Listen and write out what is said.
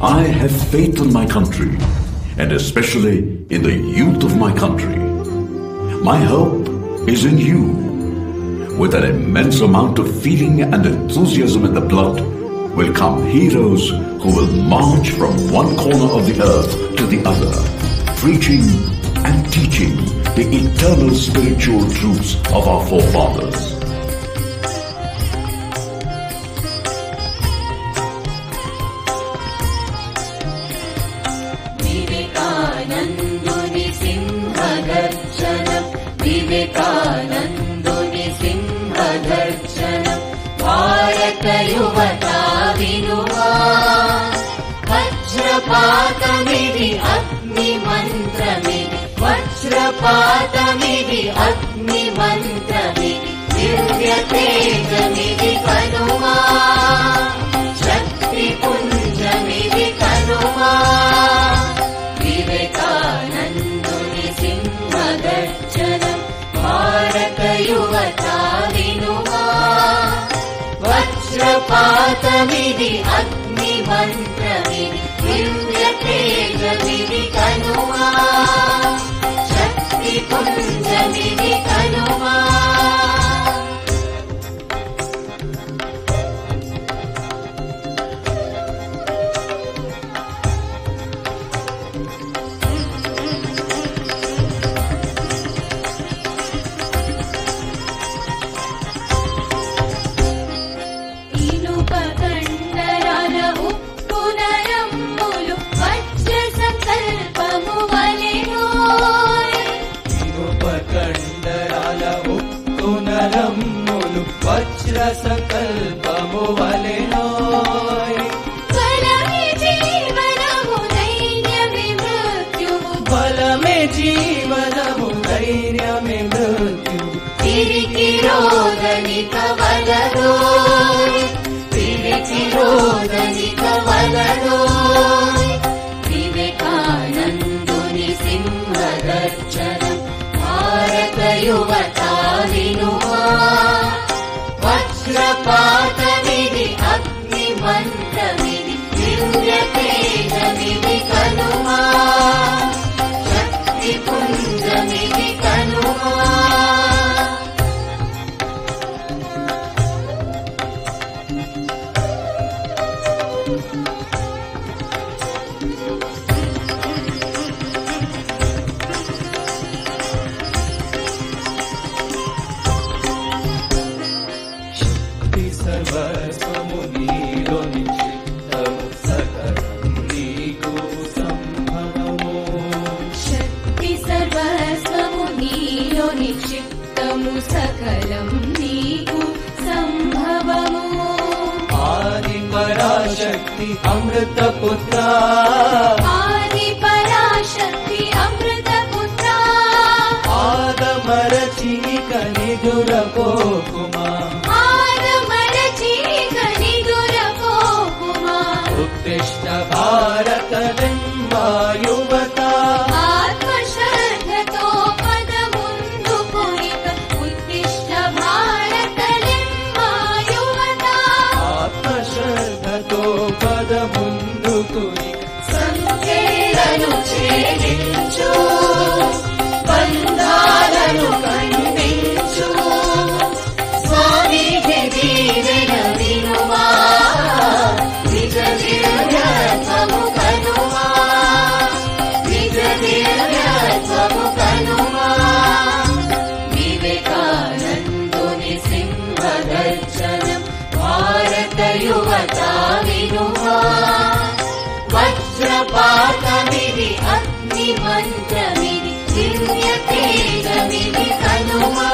I have faith in my country, and especially in the youth of my country. My hope is in you. With an immense amount of feeling and enthusiasm in the blood will come heroes who will march from one corner of the earth to the other, preaching and teaching the eternal spiritual truths of our forefathers. विवेकानन्दुनि सिंहगर्जनम् भारतयुवता विनुमा वज्रपातमिति अग्निमन्त्रमिति वज्रपातमिति अग्निमन्त्रमिति दिव्यतेजमिति कनुमा शक्तिपुञ्जमिति कनुमा विवेकानन्दुनि सिंहगर्जनम् भारतयुवता विनुमा वज्रपातमिति अग्निमन्त्रमिति दिव्यतेजमिति कनुमा शक्तिपुञ्जमिति कनुमा वज्रसकल्पमु वलेनोय बलमे जीवनमु धैर्यमे मृत्युः बलमे जीवनमु धैर्यमे मृत्युः तिरिकिरोदनिक बलदोय तिरिकिरोदनिक बलदोय विवेकानन्दुनि सिंहगर्जनम् भारतयुवता विनुमा वज्रपातमिति अग्निमन्त्रमिति दिव्यतेजमिति कनुमा शक्तिपुञ्जमिति कनुमा सर्वस्वमु नीलो निश्चित्तमु सकलं नीकु सम्भवमु शक्ति सर्वस्वमु नीलो निक्षिप्तमु सकलं नीकु सम्भवमु आदिपराशक्ति अमृतपुत्रा आदिपराशक्ति अमृतपुत्रा आदमरचिक निदुरपोकुमा उत्तिष्ठ भारतलिम्बायुवता आत्मश्रद्धतो पदमुन्दुकुरिक उत्तिष्ठ भारतलिम्बायुवता आत्मश्रद्धतो पदमुन्दुकुरिक संख्येలను ఛేదించు బంధాలను ఖండించు స్వామికి దీవెన వినుమా నిజ దివ్యత్వము కనుమా నిజ దివ్యత్వము కనుమా వివేకానందుని సింహగర్జనం భారత యువతా వినుమా वज्रपातमिति अग्निमन्त्रमिति दिव्यतेजमिति कनुमा